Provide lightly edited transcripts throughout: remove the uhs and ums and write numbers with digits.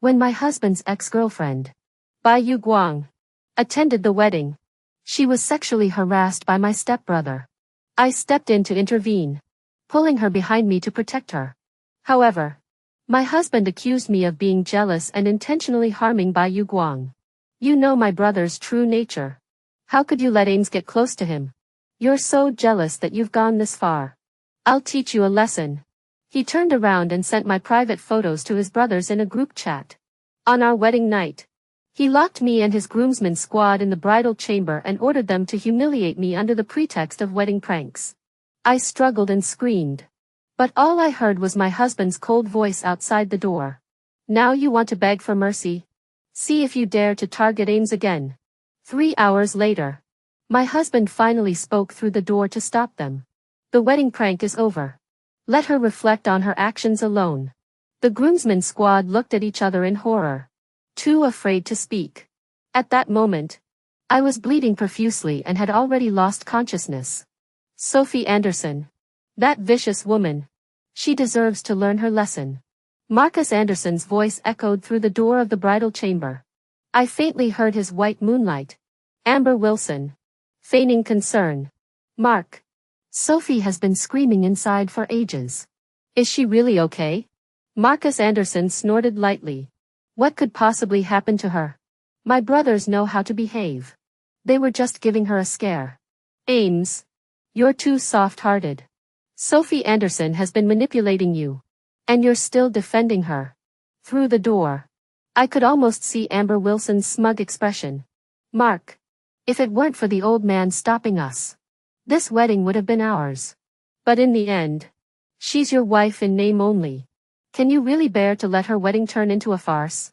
When my husband's ex-girlfriend, Bai Yu Guang, attended the wedding, she was sexually harassed by my stepbrother. I stepped in to intervene, pulling her behind me to protect her. However, my husband accused me of being jealous and intentionally harming Bai Yu Guang. You know my brother's true nature. How could you let Ames get close to him? You're so jealous that you've gone this far. I'll teach you a lesson. He turned around and sent my private photos to his brothers in a group chat. On our wedding night, he locked me and his groomsmen squad in the bridal chamber and ordered them to humiliate me under the pretext of wedding pranks. I struggled and screamed. But all I heard was my husband's cold voice outside the door. Now you want to beg for mercy? See if you dare to target Ames again. 3 hours later, my husband finally spoke through the door to stop them. The wedding prank is over. Let her reflect on her actions alone. The groomsmen squad looked at each other in horror, too afraid to speak. At that moment, I was bleeding profusely and had already lost consciousness. Sophie Anderson. That vicious woman. She deserves to learn her lesson. Marcus Anderson's voice echoed through the door of the bridal chamber. I faintly heard his white moonlight. Amber Wilson. Feigning concern. Mark. Sophie has been screaming inside for ages. Is she really okay? Marcus Anderson snorted lightly. What could possibly happen to her? My brothers know how to behave. They were just giving her a scare. Ames. You're too soft-hearted. Sophie Anderson has been manipulating you. And you're still defending her. Through the door, I could almost see Amber Wilson's smug expression. Mark. If it weren't for the old man stopping us, this wedding would have been ours. But in the end, she's your wife in name only. Can you really bear to let her wedding turn into a farce?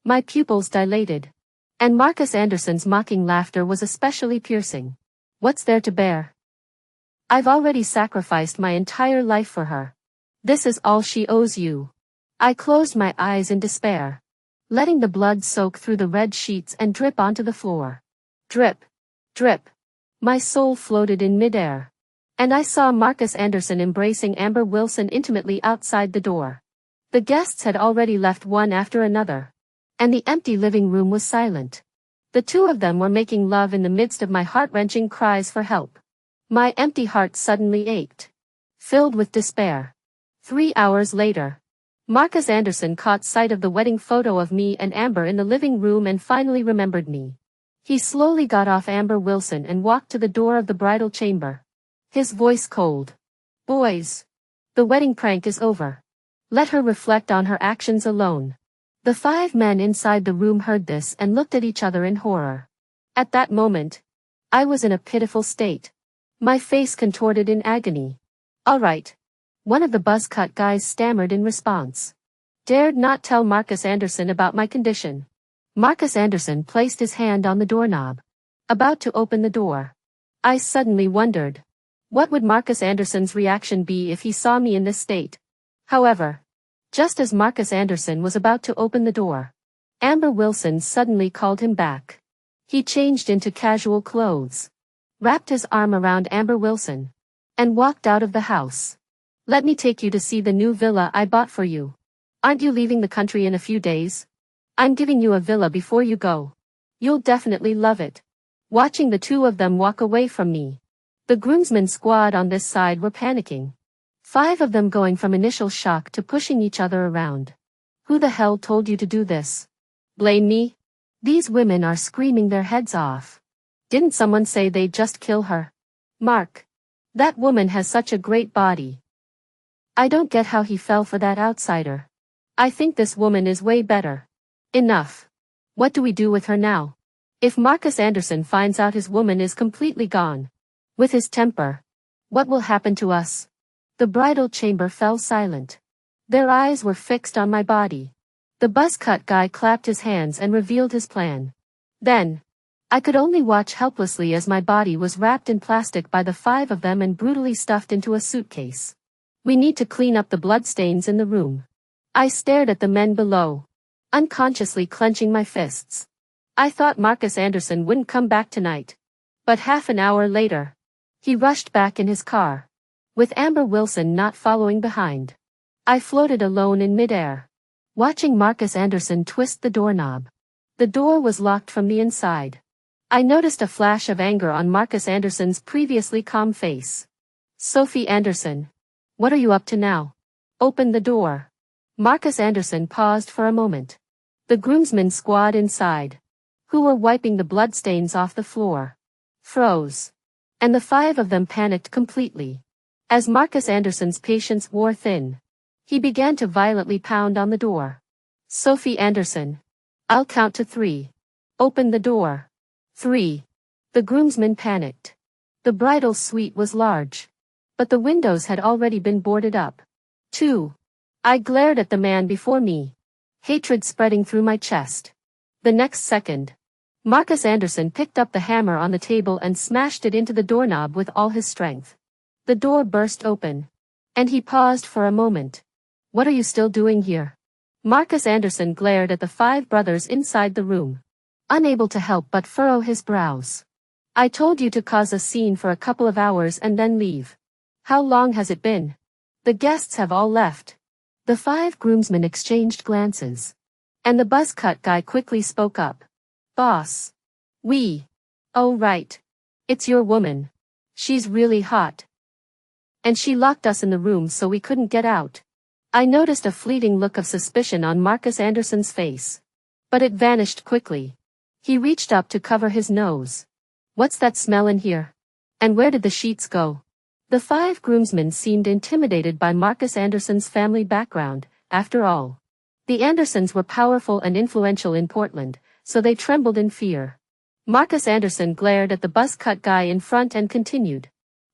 My pupils dilated. And Marcus Anderson's mocking laughter was especially piercing. What's there to bear? I've already sacrificed my entire life for her. This is all she owes you. I closed my eyes in despair, letting the blood soak through the red sheets and drip onto the floor. Drip. Drip. My soul floated in midair. And I saw Marcus Anderson embracing Amber Wilson intimately outside the door. The guests had already left one after another. And the empty living room was silent. The two of them were making love in the midst of my heart-wrenching cries for help. My empty heart suddenly ached, filled with despair. 3 hours later, Marcus Anderson caught sight of the wedding photo of me and Amber in the living room and finally remembered me. He slowly got off Amber Wilson and walked to the door of the bridal chamber. His voice cold. Boys. The wedding prank is over. Let her reflect on her actions alone. The 5 men inside the room heard this and looked at each other in horror. At that moment, I was in a pitiful state. My face contorted in agony. All right. One of the buzz-cut guys stammered in response. Dared not tell Marcus Anderson about my condition. Marcus Anderson placed his hand on the doorknob, about to open the door. I suddenly wondered, what would Marcus Anderson's reaction be if he saw me in this state? However, just as Marcus Anderson was about to open the door, Amber Wilson suddenly called him back. He changed into casual clothes, wrapped his arm around Amber Wilson, and walked out of the house. Let me take you to see the new villa I bought for you. Aren't you leaving the country in a few days? I'm giving you a villa before you go. You'll definitely love it. Watching the two of them walk away from me. The groomsmen squad on this side were panicking. 5 of them going from initial shock to pushing each other around. Who the hell told you to do this? Blame me? These women are screaming their heads off. Didn't someone say they'd just kill her? Mark. That woman has such a great body. I don't get how he fell for that outsider. I think this woman is way better. Enough. What do we do with her now? If Marcus Anderson finds out his woman is completely gone, with his temper, what will happen to us? The bridal chamber fell silent. Their eyes were fixed on my body. The buzz-cut guy clapped his hands and revealed his plan. Then, I could only watch helplessly as my body was wrapped in plastic by the 5 of them and brutally stuffed into a suitcase. We need to clean up the bloodstains in the room. I stared at the men below, unconsciously clenching my fists. I thought Marcus Anderson wouldn't come back tonight. But half an hour later, he rushed back in his car, with Amber Wilson not following behind. I floated alone in midair. watching Marcus Anderson twist the doorknob. The door was locked from the inside. I noticed a flash of anger on Marcus Anderson's previously calm face. Sophie Anderson. What are you up to now? Open the door. Marcus Anderson paused for a moment. The groomsmen squad inside, who were wiping the bloodstains off the floor, froze. And the 5 of them panicked completely. As Marcus Anderson's patience wore thin, he began to violently pound on the door. Sophie Anderson. I'll count to 3. Open the door. 3. The groomsmen panicked. The bridal suite was large, but the windows had already been boarded up. 2. I glared at the man before me, hatred spreading through my chest. The next second, Marcus Anderson picked up the hammer on the table and smashed it into the doorknob with all his strength. The door burst open, and he paused for a moment. What are you still doing here? Marcus Anderson glared at the 5 brothers inside the room, unable to help but furrow his brows. I told you to cause a scene for a couple of hours and then leave. How long has it been? The guests have all left. The 5 groomsmen exchanged glances, and the buzz-cut guy quickly spoke up. Boss. Oh right. It's your woman. She's really hot. And she locked us in the room so we couldn't get out. I noticed a fleeting look of suspicion on Marcus Anderson's face, but it vanished quickly. He reached up to cover his nose. What's that smell in here? And where did the sheets go? The 5 groomsmen seemed intimidated by Marcus Anderson's family background. After all, the Andersons were powerful and influential in Portland, so they trembled in fear. Marcus Anderson glared at the buzz-cut guy in front and continued.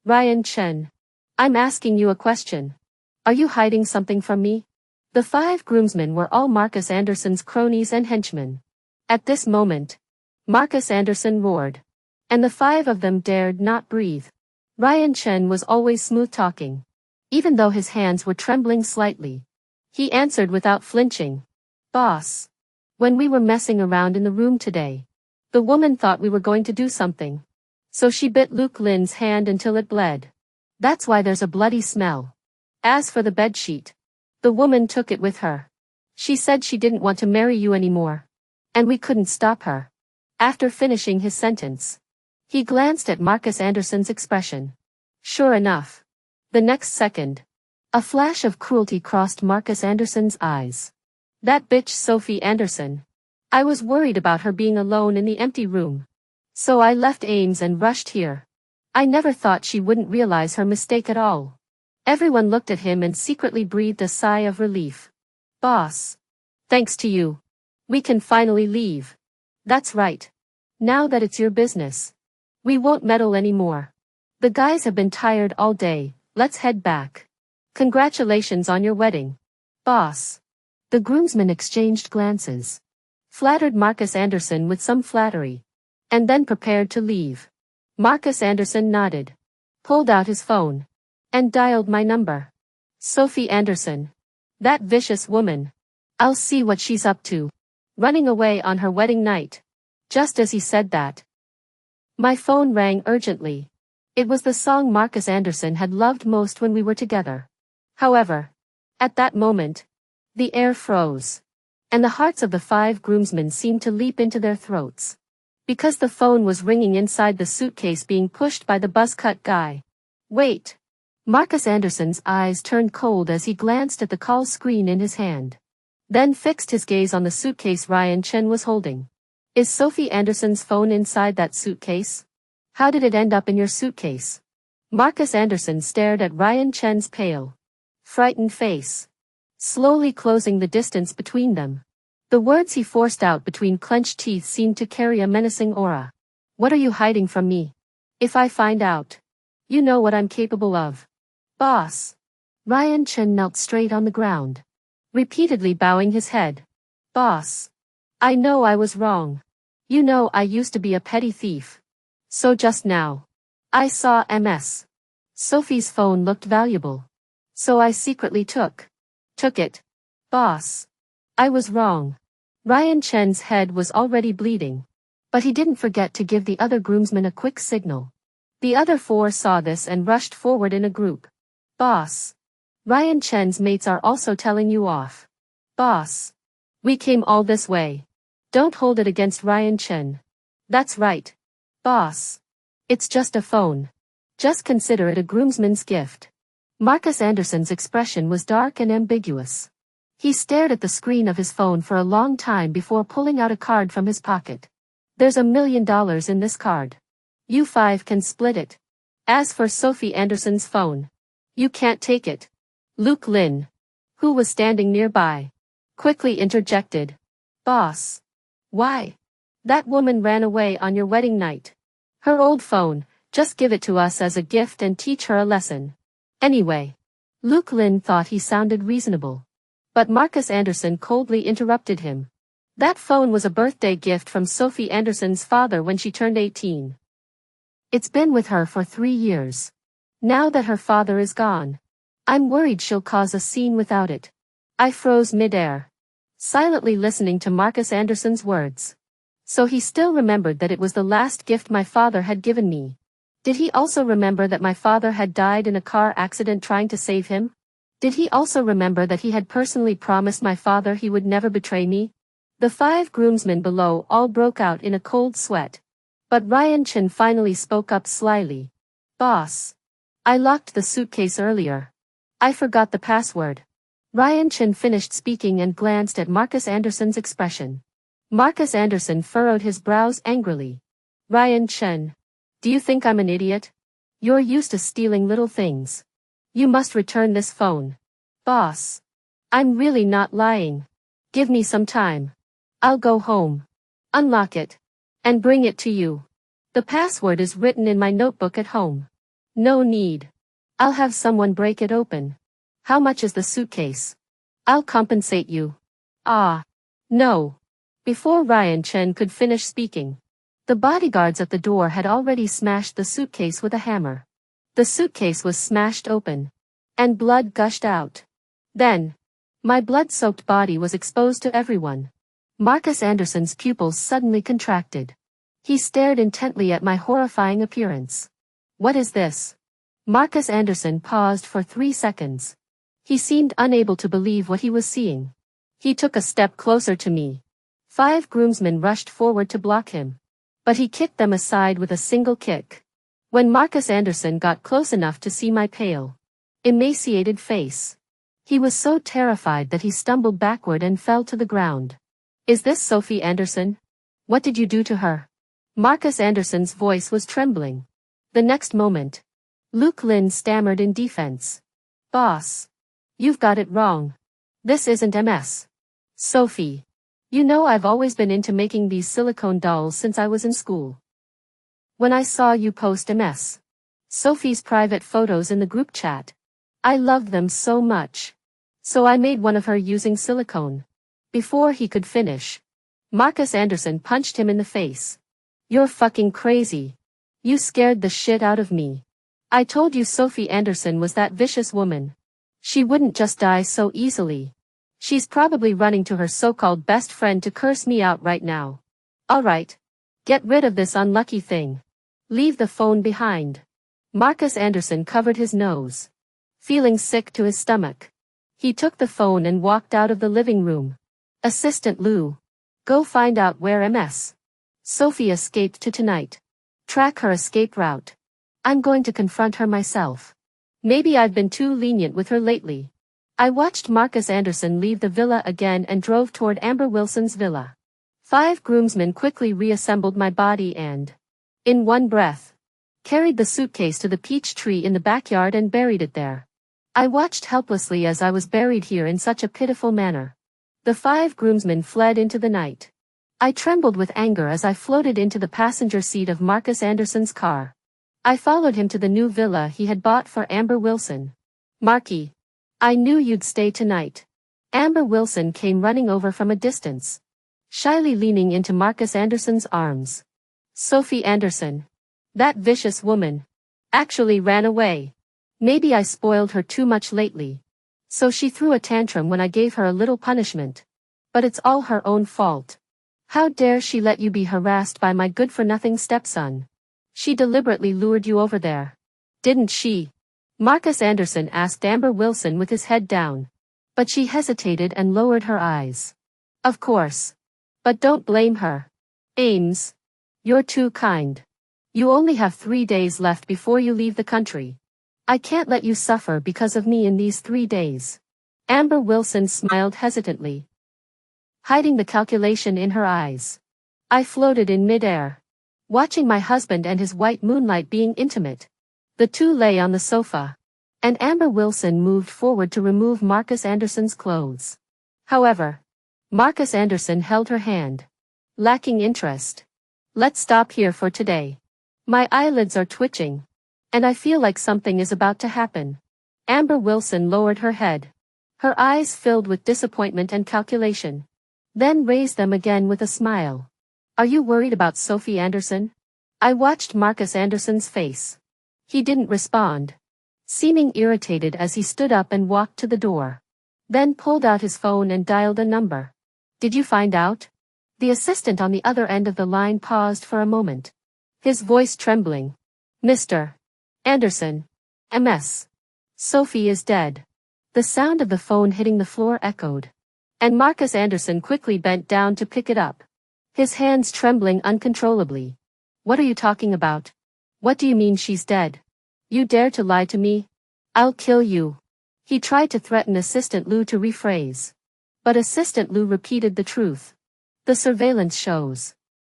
Ryan Chen. I'm asking you a question. Are you hiding something from me? The 5 groomsmen were all Marcus Anderson's cronies and henchmen. At this moment, Marcus Anderson roared, and the 5 of them dared not breathe. Ryan Chen was always smooth-talking, even though his hands were trembling slightly. He answered without flinching. Boss. When we were messing around in the room today, the woman thought we were going to do something. So she bit Luke Lin's hand until it bled. That's why there's a bloody smell. As for the bedsheet, the woman took it with her. She said she didn't want to marry you anymore. And we couldn't stop her. After finishing his sentence, he glanced at Marcus Anderson's expression. Sure enough. The next second, a flash of cruelty crossed Marcus Anderson's eyes. That bitch Sophie Anderson. I was worried about her being alone in the empty room. So I left Ames and rushed here. I never thought she wouldn't realize her mistake at all. Everyone looked at him and secretly breathed a sigh of relief. Boss. Thanks to you. We can finally leave. That's right. Now that it's your business, we won't meddle anymore. The guys have been tired all day, let's head back. Congratulations on your wedding. Boss. The groomsmen exchanged glances, flattered Marcus Anderson with some flattery, and then prepared to leave. Marcus Anderson nodded, pulled out his phone, and dialed my number. Sophie Anderson. That vicious woman. I'll see what she's up to. Running away on her wedding night. Just as he said that, my phone rang urgently. It was the song Marcus Anderson had loved most when we were together. However, at that moment, the air froze, and the hearts of the 5 groomsmen seemed to leap into their throats. Because the phone was ringing inside the suitcase being pushed by the buzz-cut guy. Wait. Marcus Anderson's eyes turned cold as he glanced at the call screen in his hand. Then fixed his gaze on the suitcase Ryan Chen was holding. Is Sophie Anderson's phone inside that suitcase? How did it end up in your suitcase? Marcus Anderson stared at Ryan Chen's pale, frightened face, slowly closing the distance between them. The words he forced out between clenched teeth seemed to carry a menacing aura. What are you hiding from me? If I find out, you know what I'm capable of. Boss. Ryan Chen knelt straight on the ground, repeatedly bowing his head. Boss. I know I was wrong. You know I used to be a petty thief. So just now, I saw Ms. Sophie's phone looked valuable. So I secretly took it. Boss. I was wrong. Ryan Chen's head was already bleeding, but he didn't forget to give the other groomsmen a quick signal. The other 4 saw this and rushed forward in a group. Boss. Ryan Chen's mates are also telling you off. Boss. We came all this way. Don't hold it against Ryan Chen. That's right. Boss. It's just a phone. Just consider it a groomsman's gift. Marcus Anderson's expression was dark and ambiguous. He stared at the screen of his phone for a long time before pulling out a card from his pocket. There's $1 million in this card. You five can split it. As for Sophie Anderson's phone, you can't take it. Luke Lin, who was standing nearby, quickly interjected. Boss. Why? That woman ran away on your wedding night. Her old phone, just give it to us as a gift and teach her a lesson. Anyway. Luke Lin thought he sounded reasonable. But Marcus Anderson coldly interrupted him. That phone was a birthday gift from Sophie Anderson's father when she turned 18. It's been with her for 3 years. Now that her father is gone, I'm worried she'll cause a scene without it. I froze midair, silently listening to Marcus Anderson's words. So he still remembered that it was the last gift my father had given me. Did he also remember that my father had died in a car accident trying to save him? Did he also remember that he had personally promised my father he would never betray me? The 5 groomsmen below all broke out in a cold sweat. But Ryan Chen finally spoke up slyly. Boss. I locked the suitcase earlier. I forgot the password. Ryan Chen finished speaking and glanced at Marcus Anderson's expression. Marcus Anderson furrowed his brows angrily. Ryan Chen. Do you think I'm an idiot? You're used to stealing little things. You must return this phone. Boss. I'm really not lying. Give me some time. I'll go home. Unlock it. And bring it to you. The password is written in my notebook at home. No need. I'll have someone break it open. How much is the suitcase? I'll compensate you. Ah. No. Before Ryan Chen could finish speaking, the bodyguards at the door had already smashed the suitcase with a hammer. The suitcase was smashed open, and blood gushed out. Then, my blood-soaked body was exposed to everyone. Marcus Anderson's pupils suddenly contracted. He stared intently at my horrifying appearance. What is this? Marcus Anderson paused for 3 seconds. He seemed unable to believe what he was seeing. He took a step closer to me. 5 groomsmen rushed forward to block him. But he kicked them aside with a single kick. When Marcus Anderson got close enough to see my pale, emaciated face, he was so terrified that he stumbled backward and fell to the ground. Is this Sophie Anderson? What did you do to her? Marcus Anderson's voice was trembling. The next moment, Luke Lin stammered in defense. Boss. You've got it wrong. This isn't MS. Sophie. You know I've always been into making these silicone dolls since I was in school. When I saw you post MS. Sophie's private photos in the group chat, I loved them so much. So I made one of her using silicone. Before he could finish, Marcus Anderson punched him in the face. You're fucking crazy. You scared the shit out of me. I told you Sophie Anderson was that vicious woman. She wouldn't just die so easily. She's probably running to her so-called best friend to curse me out right now. Alright. Get rid of this unlucky thing. Leave the phone behind. Marcus Anderson covered his nose, feeling sick to his stomach. He took the phone and walked out of the living room. Assistant Lou. Go find out where MS. Sophie escaped to tonight. Track her escape route. I'm going to confront her myself. Maybe I've been too lenient with her lately. I watched Marcus Anderson leave the villa again and drove toward Amber Wilson's villa. 5 groomsmen quickly reassembled my body and, in one breath, carried the suitcase to the peach tree in the backyard and buried it there. I watched helplessly as I was buried here in such a pitiful manner. The 5 groomsmen fled into the night. I trembled with anger as I floated into the passenger seat of Marcus Anderson's car. I followed him to the new villa he had bought for Amber Wilson. Marky. I knew you'd stay tonight. Amber Wilson came running over from a distance, shyly leaning into Marcus Anderson's arms. Sophie Anderson. That vicious woman. Actually ran away. Maybe I spoiled her too much lately. So she threw a tantrum when I gave her a little punishment. But it's all her own fault. How dare she let you be harassed by my good-for-nothing stepson? She deliberately lured you over there. Didn't she? Marcus Anderson asked Amber Wilson with his head down. But she hesitated and lowered her eyes. Of course. But don't blame her. Ames. You're too kind. You only have 3 days left before you leave the country. I can't let you suffer because of me in these 3 days. Amber Wilson smiled hesitantly, hiding the calculation in her eyes. I floated in midair, watching my husband and his white moonlight being intimate. The two lay on the sofa, and Amber Wilson moved forward to remove Marcus Anderson's clothes. However, Marcus Anderson held her hand, lacking interest. Let's stop here for today. My eyelids are twitching, and I feel like something is about to happen. Amber Wilson lowered her head, her eyes filled with disappointment and calculation, then raised them again with a smile. Are you worried about Sophie Anderson? I watched Marcus Anderson's face. He didn't respond, seeming irritated as he stood up and walked to the door. Then pulled out his phone and dialed a number. Did you find out? The assistant on the other end of the line paused for a moment, his voice trembling. Mr. Anderson. MS. Sophie is dead. The sound of the phone hitting the floor echoed, and Marcus Anderson quickly bent down to pick it up, his hands trembling uncontrollably. What are you talking about? What do you mean she's dead? You dare to lie to me? I'll kill you. He tried to threaten Assistant Lou to rephrase, but Assistant Lou repeated the truth. The surveillance shows.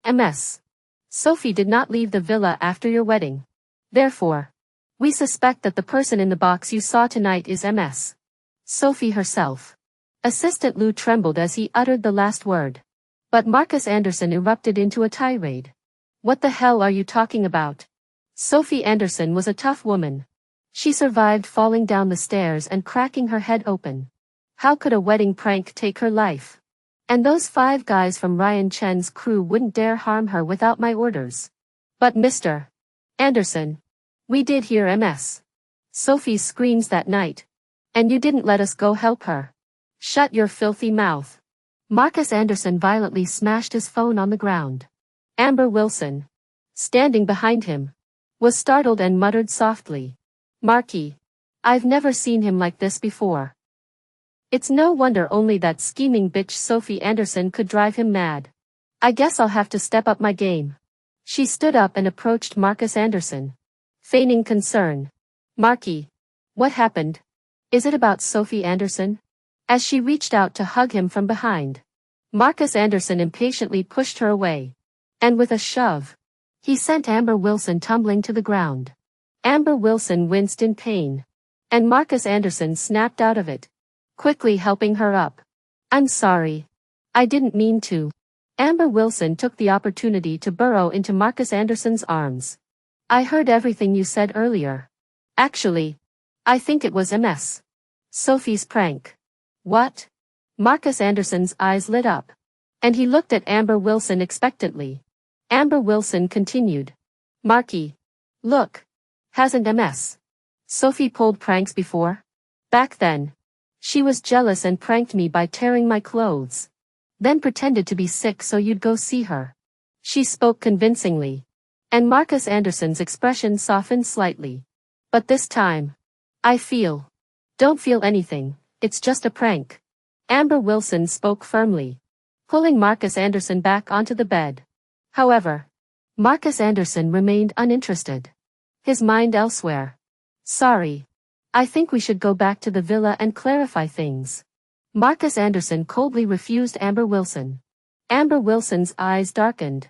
MS. Sophie did not leave the villa after your wedding. Therefore, we suspect that the person in the box you saw tonight is MS. Sophie herself. Assistant Lou trembled as he uttered the last word. But Marcus Anderson erupted into a tirade. What the hell are you talking about? Sophie Anderson was a tough woman. She survived falling down the stairs and cracking her head open. How could a wedding prank take her life? And those 5 guys from Ryan Chen's crew wouldn't dare harm her without my orders. But Mr. Anderson, we did hear MS. Sophie's screams that night. And you didn't let us go help her. Shut your filthy mouth. Marcus Anderson violently smashed his phone on the ground. Amber Wilson, standing behind him, was startled and muttered softly. Marky. I've never seen him like this before. It's no wonder only that scheming bitch Sophie Anderson could drive him mad. I guess I'll have to step up my game. She stood up and approached Marcus Anderson, feigning concern. Marky. What happened? Is it about Sophie Anderson? As she reached out to hug him from behind, Marcus Anderson impatiently pushed her away, and with a shove, he sent Amber Wilson tumbling to the ground. Amber Wilson winced in pain, and Marcus Anderson snapped out of it, quickly helping her up. I'm sorry. I didn't mean to. Amber Wilson took the opportunity to burrow into Marcus Anderson's arms. I heard everything you said earlier. Actually, I think it was MS. Sophie's prank. What? Marcus Anderson's eyes lit up, and he looked at Amber Wilson expectantly. Amber Wilson continued. Marky. Look. Hasn't MS. Sophie pulled pranks before? Back then. She was jealous and pranked me by tearing my clothes. Then pretended to be sick so you'd go see her. She spoke convincingly, and Marcus Anderson's expression softened slightly. But this time, don't feel anything, it's just a prank. Amber Wilson spoke firmly, pulling Marcus Anderson back onto the bed. However, Marcus Anderson remained uninterested, his mind elsewhere. Sorry. I think we should go back to the villa and clarify things. Marcus Anderson coldly refused Amber Wilson. Amber Wilson's eyes darkened,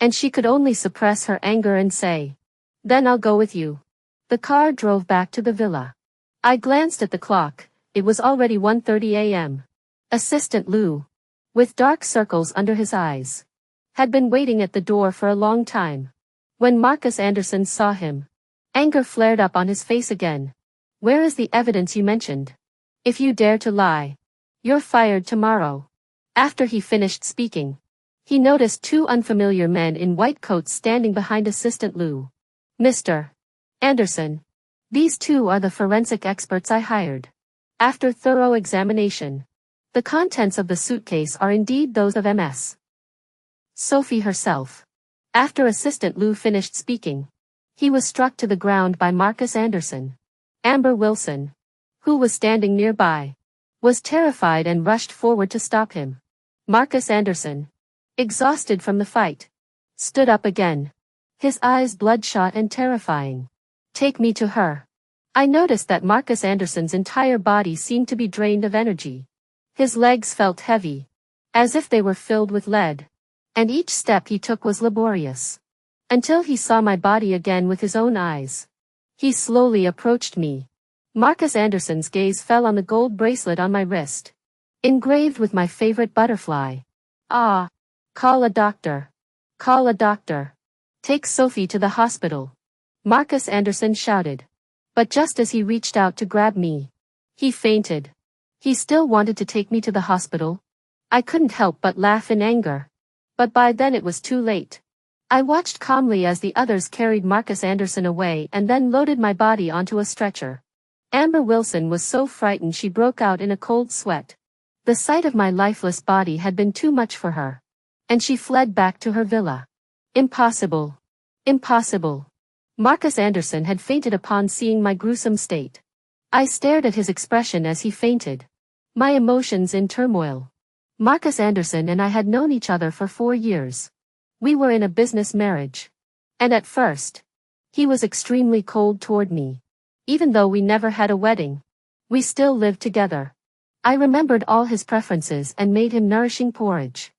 and she could only suppress her anger and say, Then I'll go with you. The car drove back to the villa. I glanced at the clock. It was already 1:30 a.m. Assistant Lou, with dark circles under his eyes, had been waiting at the door for a long time. When Marcus Anderson saw him, anger flared up on his face again. Where is the evidence you mentioned? If you dare to lie, you're fired tomorrow. After he finished speaking, he noticed 2 unfamiliar men in white coats standing behind Assistant Lou. Mr. Anderson, these 2 are the forensic experts I hired. After thorough examination, the contents of the suitcase are indeed those of MS. Sophie herself. After Assistant Lou finished speaking, he was struck to the ground by Marcus Anderson. Amber Wilson, who was standing nearby, was terrified and rushed forward to stop him. Marcus Anderson, exhausted from the fight, stood up again, his eyes bloodshot and terrifying. Take me to her. I noticed that Marcus Anderson's entire body seemed to be drained of energy. His legs felt heavy, as if they were filled with lead, and each step he took was laborious. Until he saw my body again with his own eyes. He slowly approached me. Marcus Anderson's gaze fell on the gold bracelet on my wrist, engraved with my favorite butterfly. Ah! Call a doctor. Call a doctor. Take Sophie to the hospital. Marcus Anderson shouted. But just as he reached out to grab me, he fainted. He still wanted to take me to the hospital. I couldn't help but laugh in anger. But by then it was too late. I watched calmly as the others carried Marcus Anderson away and then loaded my body onto a stretcher. Amber Wilson was so frightened she broke out in a cold sweat. The sight of my lifeless body had been too much for her. And she fled back to her villa. Impossible. Impossible. Marcus Anderson had fainted upon seeing my gruesome state. I stared at his expression as he fainted. My emotions in turmoil. Marcus Anderson and I had known each other for 4 years. We were in a business marriage. And at first, he was extremely cold toward me. Even though we never had a wedding, we still lived together. I remembered all his preferences and made him nourishing porridge.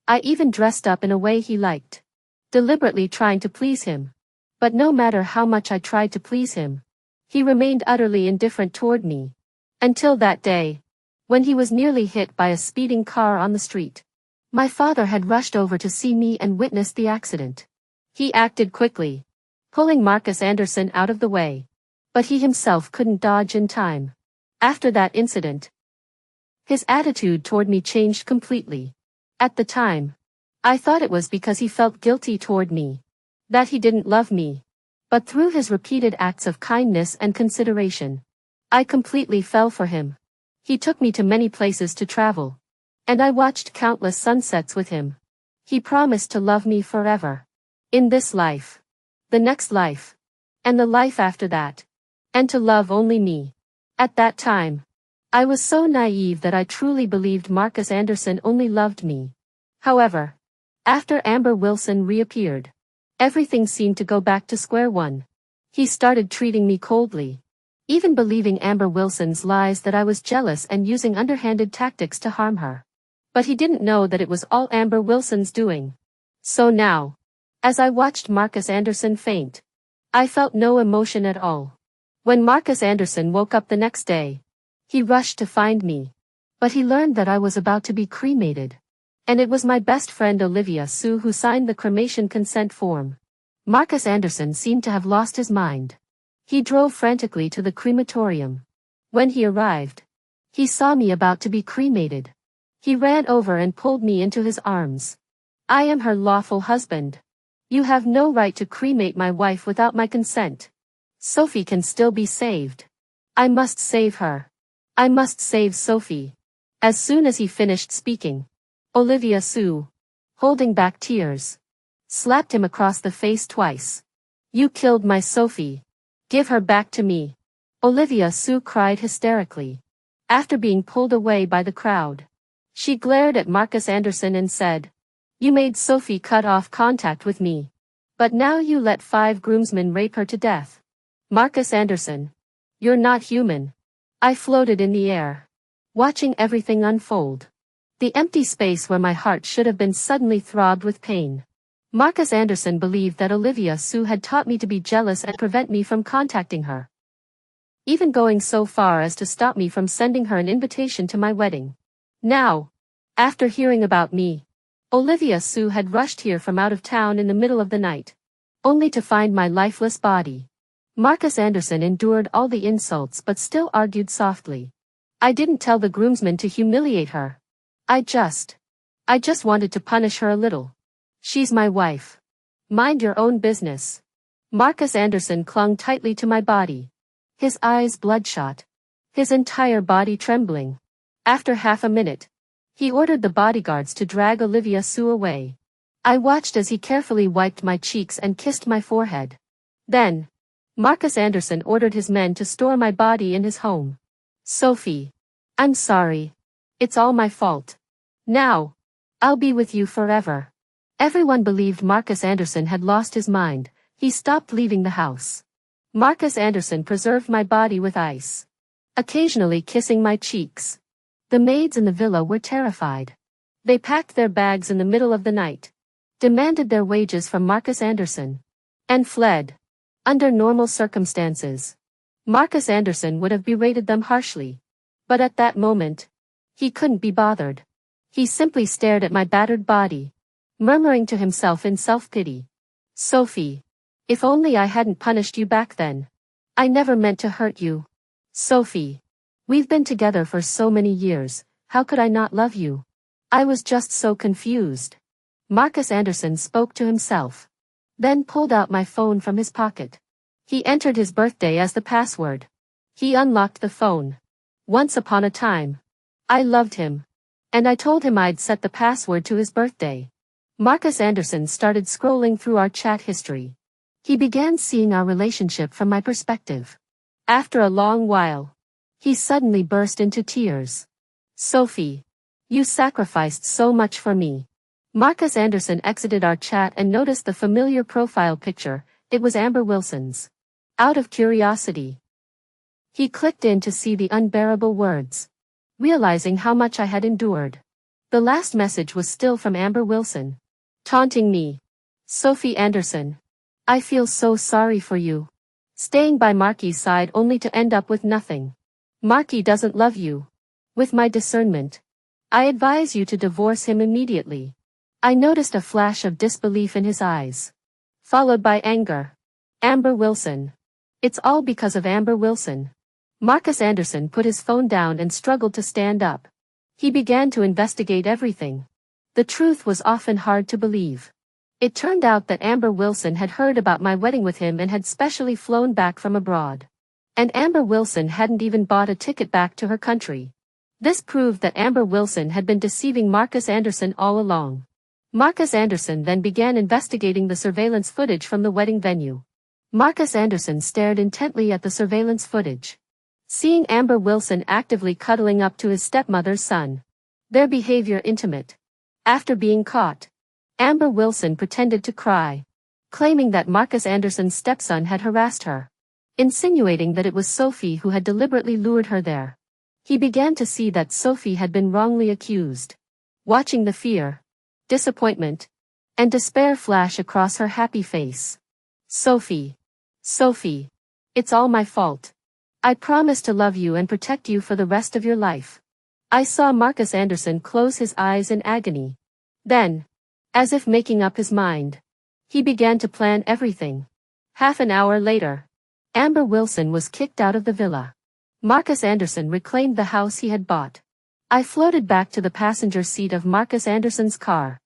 I even dressed up in a way he liked, deliberately trying to please him. But no matter how much I tried to please him, he remained utterly indifferent toward me. Until that day, when he was nearly hit by a speeding car on the street. My father had rushed over to see me and witnessed the accident. He acted quickly, pulling Marcus Anderson out of the way. But he himself couldn't dodge in time. After that incident, his attitude toward me changed completely. At the time, I thought it was because he felt guilty toward me, that he didn't love me. But through his repeated acts of kindness and consideration, I completely fell for him. He took me to many places to travel. And I watched countless sunsets with him. He promised to love me forever. In this life, the next life, and the life after that. And to love only me. At that time, I was so naive that I truly believed Marcus Anderson only loved me. However, after Amber Wilson reappeared, everything seemed to go back to square one. He started treating me coldly, even believing Amber Wilson's lies that I was jealous and using underhanded tactics to harm her. But he didn't know that it was all Amber Wilson's doing. So now, as I watched Marcus Anderson faint, I felt no emotion at all. When Marcus Anderson woke up the next day, he rushed to find me. But he learned that I was about to be cremated. And it was my best friend Olivia Sue who signed the cremation consent form. Marcus Anderson seemed to have lost his mind. He drove frantically to the crematorium. When he arrived, he saw me about to be cremated. He ran over and pulled me into his arms. I am her lawful husband. You have no right to cremate my wife without my consent. Sophie can still be saved. I must save her. I must save Sophie. As soon as he finished speaking, Olivia Sue, holding back tears, slapped him across the face twice. You killed my Sophie. Give her back to me. Olivia Sue cried hysterically. After being pulled away by the crowd, she glared at Marcus Anderson and said, You made Sophie cut off contact with me. But now you let 5 groomsmen rape her to death. Marcus Anderson, you're not human. I floated in the air, watching everything unfold. The empty space where my heart should have been suddenly throbbed with pain. Marcus Anderson believed that Olivia Sue had taught me to be jealous and prevent me from contacting her. Even going so far as to stop me from sending her an invitation to my wedding. Now, after hearing about me, Olivia Sue had rushed here from out of town in the middle of the night, only to find my lifeless body. Marcus Anderson endured all the insults but still argued softly. I didn't tell the groomsmen to humiliate her. I just wanted to punish her a little. She's my wife. Mind your own business. Marcus Anderson clung tightly to my body, his eyes bloodshot, his entire body trembling. After half a minute, he ordered the bodyguards to drag Olivia Sue away. I watched as he carefully wiped my cheeks and kissed my forehead. Then, Marcus Anderson ordered his men to store my body in his home. Sophie, I'm sorry. It's all my fault. Now, I'll be with you forever. Everyone believed Marcus Anderson had lost his mind. He stopped leaving the house. Marcus Anderson preserved my body with ice, occasionally kissing my cheeks. The maids in the villa were terrified. They packed their bags in the middle of the night, demanded their wages from Marcus Anderson, and fled. Under normal circumstances, Marcus Anderson would have berated them harshly. But at that moment, he couldn't be bothered. He simply stared at my battered body, murmuring to himself in self-pity. Sophie. If only I hadn't punished you back then. I never meant to hurt you. Sophie. We've been together for so many years, how could I not love you? I was just so confused. Marcus Anderson spoke to himself, then pulled out my phone from his pocket. He entered his birthday as the password. He unlocked the phone. Once upon a time, I loved him, and I told him I'd set the password to his birthday. Marcus Anderson started scrolling through our chat history. He began seeing our relationship from my perspective. After a long while, he suddenly burst into tears. Sophie. You sacrificed so much for me. Marcus Anderson exited our chat and noticed the familiar profile picture. It was Amber Wilson's. Out of curiosity, he clicked in to see the unbearable words. Realizing how much I had endured, the last message was still from Amber Wilson, taunting me. Sophie Anderson. I feel so sorry for you. Staying by Marky's side only to end up with nothing. Marky doesn't love you. With my discernment, I advise you to divorce him immediately. I noticed a flash of disbelief in his eyes, followed by anger. Amber Wilson. It's all because of Amber Wilson. Marcus Anderson put his phone down and struggled to stand up. He began to investigate everything. The truth was often hard to believe. It turned out that Amber Wilson had heard about my wedding with him and had specially flown back from abroad. And Amber Wilson hadn't even bought a ticket back to her country. This proved that Amber Wilson had been deceiving Marcus Anderson all along. Marcus Anderson then began investigating the surveillance footage from the wedding venue. Marcus Anderson stared intently at the surveillance footage, seeing Amber Wilson actively cuddling up to his stepmother's son. Their behavior intimate. After being caught, Amber Wilson pretended to cry, claiming that Marcus Anderson's stepson had harassed her, insinuating that it was Sophie who had deliberately lured her there. He began to see that Sophie had been wrongly accused. Watching the fear, disappointment, and despair flash across her happy face. Sophie. Sophie. It's all my fault. I promise to love you and protect you for the rest of your life. I saw Marcus Anderson close his eyes in agony. Then, as if making up his mind, he began to plan everything. Half an hour later, Amber Wilson was kicked out of the villa. Marcus Anderson reclaimed the house he had bought. I floated back to the passenger seat of Marcus Anderson's car,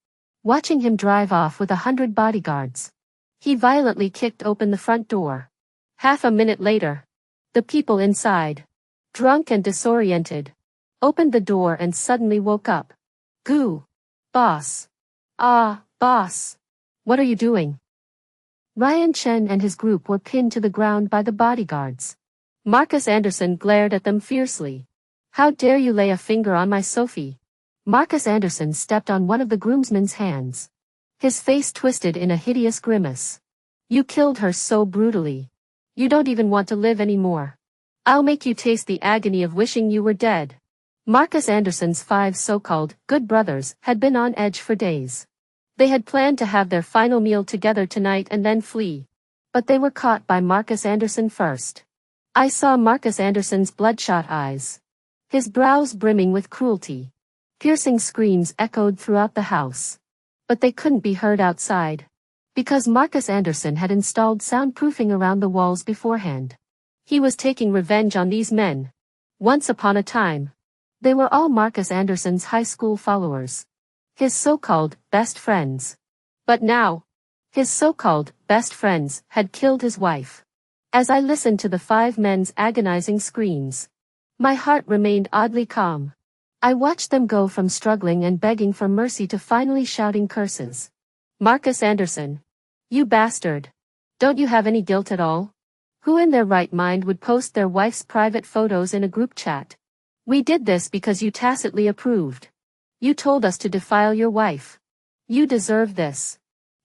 watching him drive off with 100 bodyguards. He violently kicked open the front door. Half a minute later, the people inside, drunk and disoriented, opened the door and suddenly woke up. Goo. Boss. Ah, boss. What are you doing? Ryan Chen and his group were pinned to the ground by the bodyguards. Marcus Anderson glared at them fiercely. How dare you lay a finger on my Sophie? Marcus Anderson stepped on one of the groomsmen's hands. His face twisted in a hideous grimace. You killed her so brutally. You don't even want to live anymore. I'll make you taste the agony of wishing you were dead. Marcus Anderson's 5 so-called good brothers had been on edge for days. They had planned to have their final meal together tonight and then flee. But they were caught by Marcus Anderson first. I saw Marcus Anderson's bloodshot eyes, his brows brimming with cruelty. Piercing screams echoed throughout the house. But they couldn't be heard outside, because Marcus Anderson had installed soundproofing around the walls beforehand. He was taking revenge on these men. Once upon a time, they were all Marcus Anderson's high school followers, his so-called best friends. But now, his so-called best friends had killed his wife. As I listened to the 5 men's agonizing screams, my heart remained oddly calm. I watched them go from struggling and begging for mercy to finally shouting curses. Marcus Anderson. You bastard. Don't you have any guilt at all? Who in their right mind would post their wife's private photos in a group chat? We did this because you tacitly approved. You told us to defile your wife. You deserve this.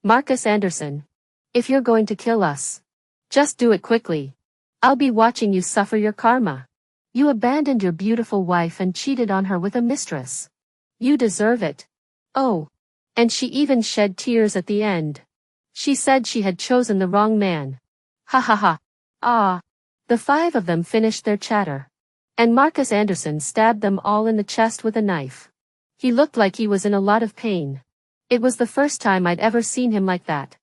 Marcus Anderson. If you're going to kill us, just do it quickly. I'll be watching you suffer your karma. You abandoned your beautiful wife and cheated on her with a mistress. You deserve it. Oh. And she even shed tears at the end. She said she had chosen the wrong man. Ha ha ha. Ah. The five of them finished their chatter. And Marcus Anderson stabbed them all in the chest with a knife. He looked like he was in a lot of pain. It was the first time I'd ever seen him like that.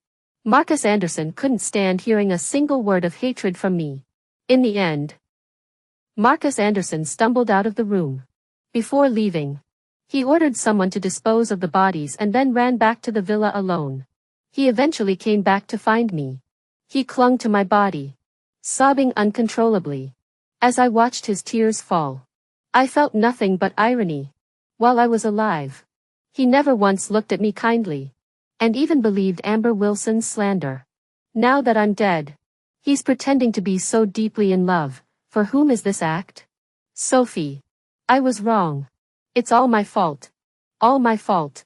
Marcus Anderson couldn't stand hearing a single word of hatred from me. In the end, Marcus Anderson stumbled out of the room. Before leaving, he ordered someone to dispose of the bodies and then ran back to the villa alone. He eventually came back to find me. He clung to my body, sobbing uncontrollably. As I watched his tears fall, I felt nothing but irony. While I was alive, he never once looked at me kindly, and even believed Amber Wilson's slander. Now that I'm dead, he's pretending to be so deeply in love. For whom is this act? Sophie. I was wrong. It's all my fault. All my fault.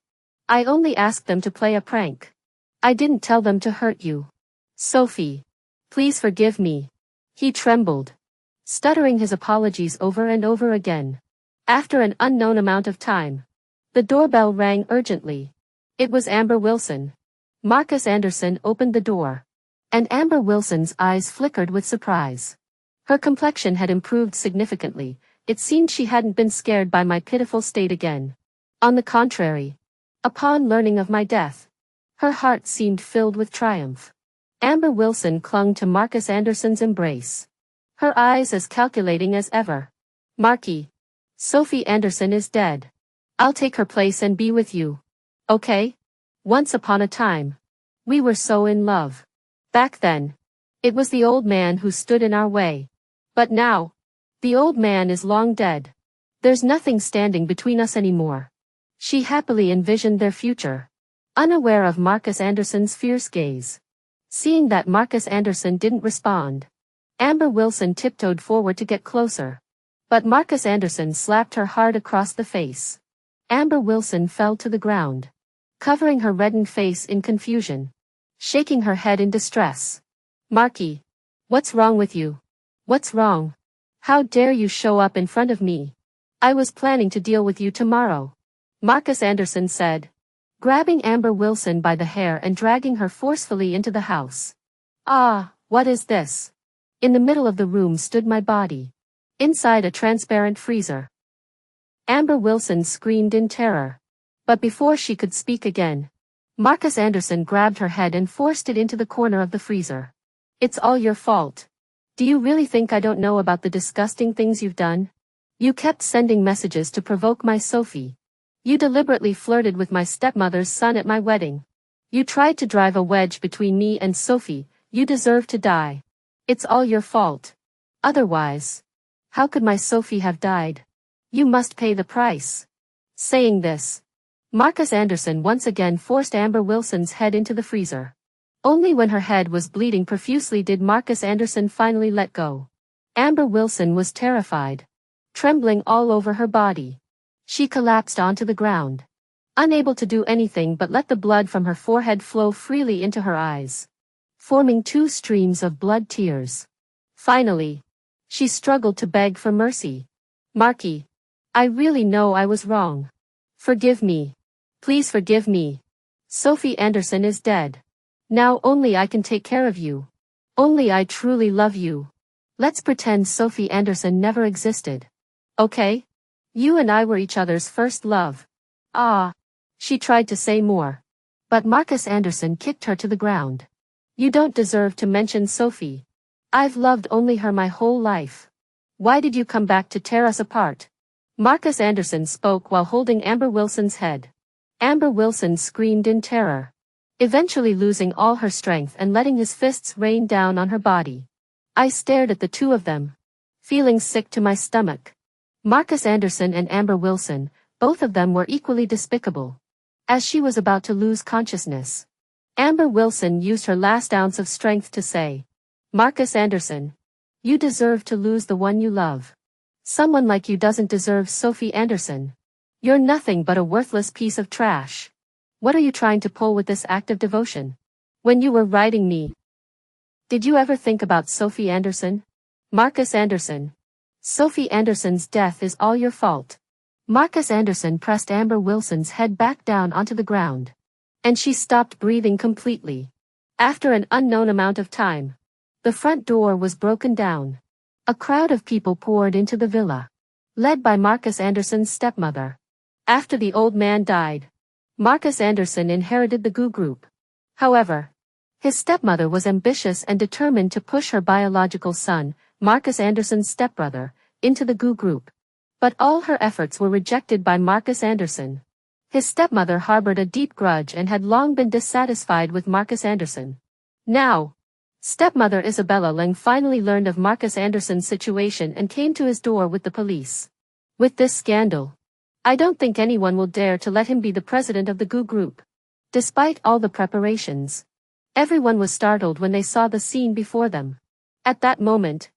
I only asked them to play a prank. I didn't tell them to hurt you. Sophie. Please forgive me. He trembled, stuttering his apologies over and over again. After an unknown amount of time, the doorbell rang urgently. It was Amber Wilson. Marcus Anderson opened the door, and Amber Wilson's eyes flickered with surprise. Her complexion had improved significantly. It seemed she hadn't been scared by my pitiful state again. On the contrary, upon learning of my death, her heart seemed filled with triumph. Amber Wilson clung to Marcus Anderson's embrace, her eyes as calculating as ever. Marky, Sophie Anderson is dead. I'll take her place and be with you. Okay? Once upon a time, we were so in love. Back then, it was the old man who stood in our way. But now, the old man is long dead. There's nothing standing between us anymore. She happily envisioned their future, unaware of Marcus Anderson's fierce gaze. Seeing that Marcus Anderson didn't respond, Amber Wilson tiptoed forward to get closer. But Marcus Anderson slapped her hard across the face. Amber Wilson fell to the ground, covering her reddened face in confusion, shaking her head in distress. Marky, what's wrong with you? What's wrong? How dare you show up in front of me? I was planning to deal with you tomorrow, Marcus Anderson said, grabbing Amber Wilson by the hair and dragging her forcefully into the house. Ah, what is this? In the middle of the room stood my body, inside a transparent freezer. Amber Wilson screamed in terror. But before she could speak again, Marcus Anderson grabbed her head and forced it into the corner of the freezer. It's all your fault. Do you really think I don't know about the disgusting things you've done? You kept sending messages to provoke my Sophie. You deliberately flirted with my stepmother's son at my wedding. You tried to drive a wedge between me and Sophie. You deserve to die. It's all your fault. Otherwise, how could my Sophie have died? You must pay the price. Saying this, Marcus Anderson once again forced Amber Wilson's head into the freezer. Only when her head was bleeding profusely did Marcus Anderson finally let go. Amber Wilson was terrified, trembling all over her body. She collapsed onto the ground, unable to do anything but let the blood from her forehead flow freely into her eyes, forming two streams of blood tears. Finally, she struggled to beg for mercy. Marky, I really know I was wrong. Forgive me. Please forgive me. Sophie Anderson is dead. Now only I can take care of you. Only I truly love you. Let's pretend Sophie Anderson never existed. Okay? You and I were each other's first love. Ah. She tried to say more, but Marcus Anderson kicked her to the ground. You don't deserve to mention Sophie. I've loved only her my whole life. Why did you come back to tear us apart? Marcus Anderson spoke while holding Amber Wilson's head. Amber Wilson screamed in terror, eventually losing all her strength and letting his fists rain down on her body. I stared at the two of them, feeling sick to my stomach. Marcus Anderson and Amber Wilson, both of them were equally despicable. As she was about to lose consciousness, Amber Wilson used her last ounce of strength to say, Marcus Anderson, you deserve to lose the one you love. Someone like you doesn't deserve Sophie Anderson. You're nothing but a worthless piece of trash. What are you trying to pull with this act of devotion? When you were writing me, did you ever think about Sophie Anderson? Marcus Anderson. Sophie Anderson's death is all your fault. Marcus Anderson pressed Amber Wilson's head back down onto the ground. And she stopped breathing completely. After an unknown amount of time, the front door was broken down. A crowd of people poured into the villa, led by Marcus Anderson's stepmother. After the old man died, Marcus Anderson inherited the Goo Group. However, his stepmother was ambitious and determined to push her biological son, Marcus Anderson's stepbrother, into the Goo Group. But all her efforts were rejected by Marcus Anderson. His stepmother harbored a deep grudge and had long been dissatisfied with Marcus Anderson. Now, stepmother Isabella Lang finally learned of Marcus Anderson's situation and came to his door with the police. With this scandal, I don't think anyone will dare to let him be the president of the Goo Group. Despite all the preparations, everyone was startled when they saw the scene before them. At that moment,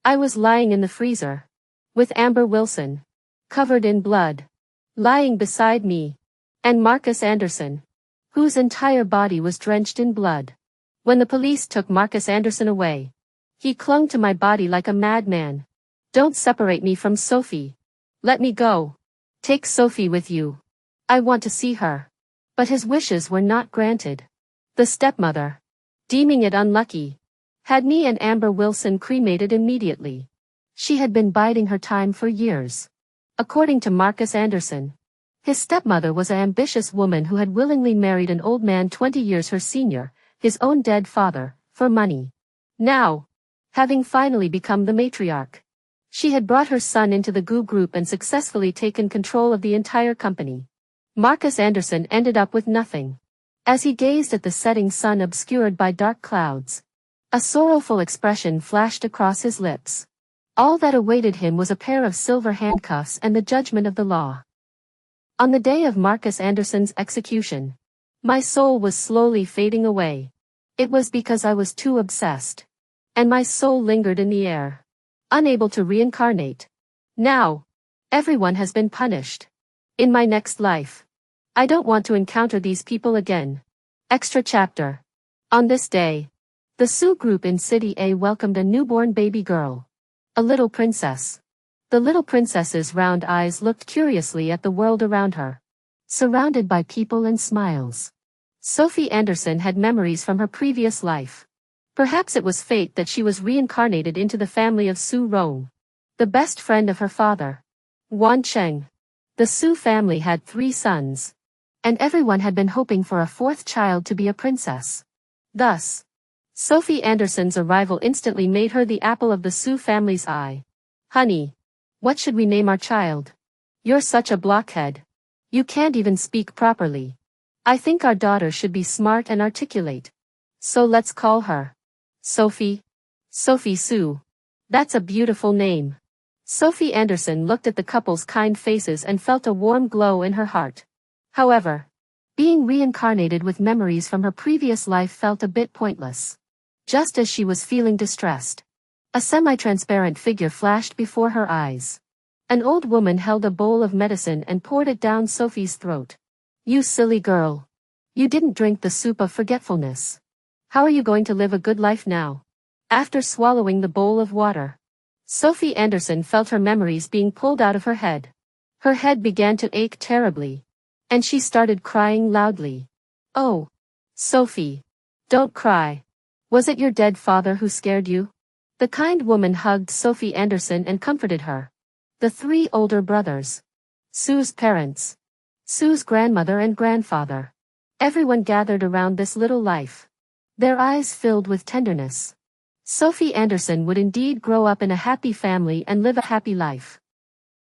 I was lying in the freezer, with Amber Wilson, covered in blood, lying beside me, and Marcus Anderson, whose entire body was drenched in blood. When the police took Marcus Anderson away, he clung to my body like a madman. Don't separate me from Sophie. Let me go. Take Sophie with you. I want to see her. But his wishes were not granted. The stepmother, deeming it unlucky, had me and Amber Wilson cremated immediately. She had been biding her time for years. According to Marcus Anderson, his stepmother was an ambitious woman who had willingly married an old man 20 years her senior, his own dead father, for money. Now, having finally become the matriarch, she had brought her son into the Goo Group and successfully taken control of the entire company. Marcus Anderson ended up with nothing. As he gazed at the setting sun obscured by dark clouds, a sorrowful expression flashed across his lips. All that awaited him was a pair of silver handcuffs and the judgment of the law. On the day of Marcus Anderson's execution, my soul was slowly fading away. It was because I was too obsessed. And my soul lingered in the air, unable to reincarnate. Now, everyone has been punished. In my next life, I don't want to encounter these people again. Extra chapter. On this day, the Sioux group in City A welcomed a newborn baby girl. A little princess. The little princess's round eyes looked curiously at the world around her, surrounded by people and smiles. Sophie Anderson had memories from her previous life. Perhaps it was fate that she was reincarnated into the family of Su Rong, the best friend of her father, Wan Cheng. The Su family had 3 sons, and everyone had been hoping for a 4th child to be a princess. Thus, Sophie Anderson's arrival instantly made her the apple of the Su family's eye. Honey, what should we name our child? You're such a blockhead. You can't even speak properly. I think our daughter should be smart and articulate. So let's call her Sophie. Sophie Su. That's a beautiful name. Sophie Anderson looked at the couple's kind faces and felt a warm glow in her heart. However, being reincarnated with memories from her previous life felt a bit pointless. Just as she was feeling distressed, a semi-transparent figure flashed before her eyes. An old woman held a bowl of medicine and poured it down Sophie's throat. You silly girl. You didn't drink the soup of forgetfulness. How are you going to live a good life now? After swallowing the bowl of water, Sophie Anderson felt her memories being pulled out of her head. Her head began to ache terribly, and she started crying loudly. Oh, Sophie, don't cry. Was it your dead father who scared you? The kind woman hugged Sophie Anderson and comforted her. The 3 older brothers, Sue's parents, Sue's grandmother and grandfather. Everyone gathered around this little life, their eyes filled with tenderness. Sophie Anderson would indeed grow up in a happy family and live a happy life.